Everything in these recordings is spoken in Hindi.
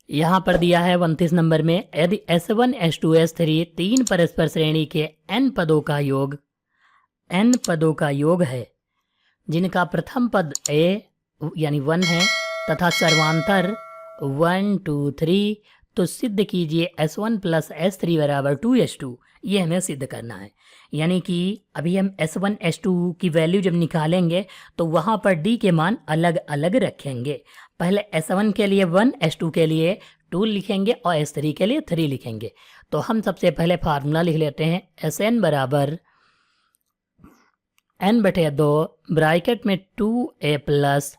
यहाँ पर दिया है 29 नंबर में, यदि S1 S2 S3 तीन परस्पर श्रेणी के n पदों का योग है जिनका प्रथम पद a यानी 1 है तथा सर्वांतर 1 2 3, तो सिद्ध कीजिए S1 प्लस S3 बराबर 2S2। ये हमें सिद्ध करना है। यानी कि अभी हम S1 S2 की वैल्यू जब निकालेंगे तो वहाँ पर D के मान अलग अलग रखेंगे। पहले S1 के लिए 1, S2 के लिए 2 लिखेंगे और S3 के लिए 3 लिखेंगे। तो हम सबसे पहले फार्मूला लिख लेते हैं, Sn बराबर n/2 ब्रैकेट में 2a plus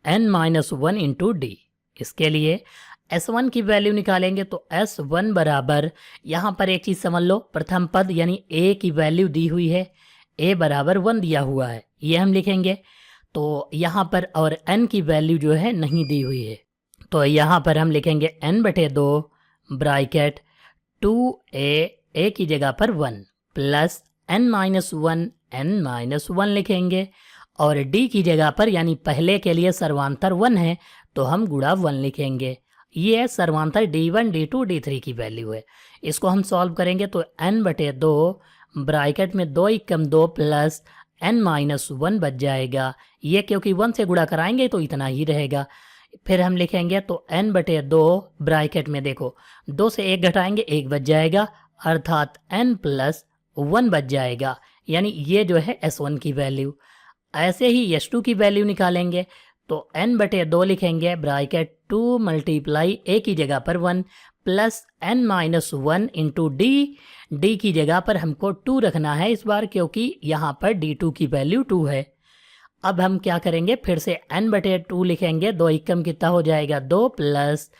n-1 into D. इसके लिए S1 की वैल्यू निकालेंगे तो S1 बराबर, यहाँ पर एक चीज़ समझ लो, प्रथम पद यानी a की वैल्यू दी हुई है, a बराबर 1 दिया हुआ है, ये हम लिखेंगे। तो यहाँ पर और n की वैल्यू जो है नहीं दी हुई है, तो यहाँ पर हम लिखेंगे n/2 ब्रैकेट 2a की जगह पर 1 प्लस n-1 लिखेंगे और d की जगह पर, यानी पहले के लिए सर्वांतर 1 है तो हम गुणा 1 लिखेंगे। ये सर्वांतर d1 d2 d3 की वैल्यू है। इसको हम सॉल्व करेंगे तो n/2 ब्रैकेट में 2 × 2 प्लस n-1 बच जाएगा। ये क्योंकि 1 से गुणा कराएंगे तो इतना ही रहेगा। फिर हम लिखेंगे तो n/2 ब्रैकेट में देखो 2 से 1 घटाएंगे 1 बच जाएगा, अर्थात n+1 बच जाएगा। यानी ये जो है S1 की वैल्यू। ऐसे ही S2 की वैल्यू निकालेंगे तो n/2 लिखेंगे ब्रैकेट 2 × a की जगह पर 1 प्लस n-1 इंटू d की जगह पर हमको 2 रखना है इस बार, क्योंकि यहाँ पर d2 की वैल्यू 2 है। अब हम क्या करेंगे, फिर से n/2 लिखेंगे, 2 एकम कितना हो जाएगा 2 प्लस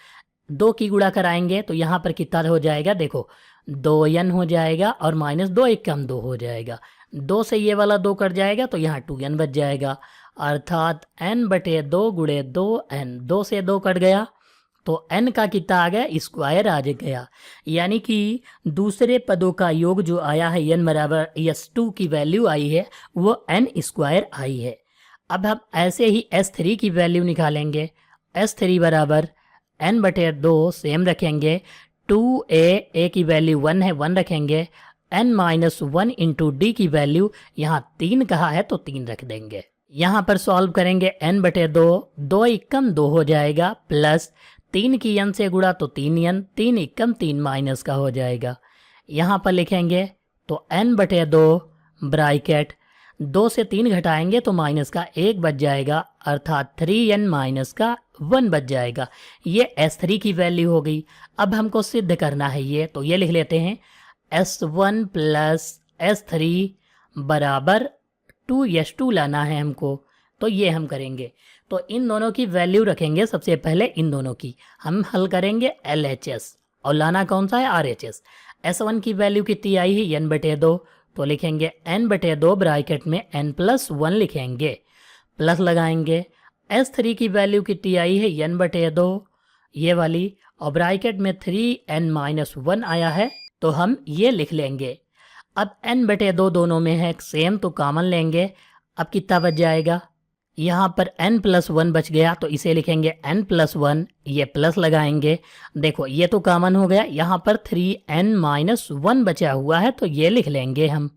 2 की गुणा कराएंगे तो यहाँ पर कितना हो जाएगा, देखो 2n हो जाएगा और -2 एकम 2 हो जाएगा। 2 से ये वाला 2 कट जाएगा तो यहाँ 2n बच जाएगा, अर्थात n/2 गुणे 2n, 2 से 2 कट गया तो n का कितना आ गया, स्क्वायर आ गया। यानी कि दूसरे पदों का योग जो आया है n बराबर S2 की वैल्यू आई है वो n स्क्वायर आई है। अब हम ऐसे ही S3 की वैल्यू निकालेंगे। S3 बराबर n/2 सेम रखेंगे, 2a की वैल्यू 1 है 1 रखेंगे, n-1 इंटू डी की वैल्यू यहाँ 3 कहा है तो 3 रख देंगे। यहाँ पर सॉल्व करेंगे n/2, 2 एकम 2 हो जाएगा प्लस 3 की n से गुणा तो 3n, 3 एकम 3 माइनस का हो जाएगा। यहाँ पर लिखेंगे तो n/2 ब्रैकेट 2 से 3 घटाएंगे तो माइनस का 1 बच जाएगा, अर्थात 3n-1 बच जाएगा। ये S3 की वैल्यू हो गई। अब हमको सिद्ध करना है ये, तो ये लिख लेते हैं S1 प्लस S3 बराबर 2S2 लाना है हमको, तो ये हम करेंगे। तो इन दोनों की वैल्यू रखेंगे, सबसे पहले इन दोनों की हम हल करेंगे LHS और लाना कौन सा है RHS। S1 की वैल्यू कितनी आई है n/2, तो लिखेंगे n/2 ब्रैकेट में n+1 लिखेंगे, प्लस लगाएंगे। S3 की वैल्यू कितनी आई है n/2 ये वाली, और ब्रैकेट में 3n-1 आया है तो हम ये लिख लेंगे। अब n/2 दोनों में है सेम तो कॉमन लेंगे। अब कितना बच जाएगा, यहाँ पर n+1 बच गया तो इसे लिखेंगे n+1, ये प्लस लगाएंगे। देखो ये तो कॉमन हो गया, यहाँ पर 3n-1 बचा हुआ है तो ये लिख लेंगे हम।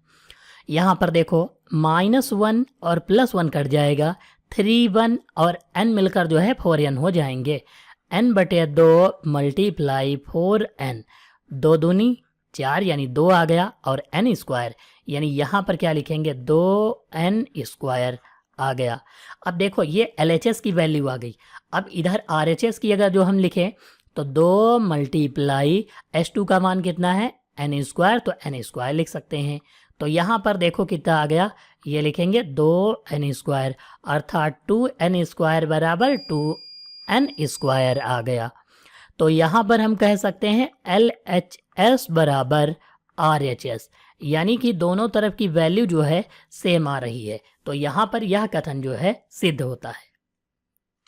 यहाँ पर देखो -1 और +1 कट जाएगा, 3n और n मिलकर जो है 4n हो जाएंगे। n/2 × 4n, 2 दूनी 4 यानी 2 आ गया, और n स्क्वायर यानी यहाँ पर क्या लिखेंगे 2n स्क्वायर आ गया। अब देखो ये LHS की वैल्यू आ गई। अब इधर RHS की अगर जो हम लिखें तो 2 × S2 का मान कितना है n स्क्वायर, तो n स्क्वायर लिख सकते हैं। तो यहाँ पर देखो कितना आ गया, ये लिखेंगे 2n स्क्वायर, अर्थात 2n स्क्वायर बराबर 2n स्क्वायर आ गया। तो यहाँ पर हम कह सकते हैं LHS बराबर RHS, यानी कि दोनों तरफ की वैल्यू जो है सेम आ रही है। तो यहाँ पर यह कथन जो है सिद्ध होता है।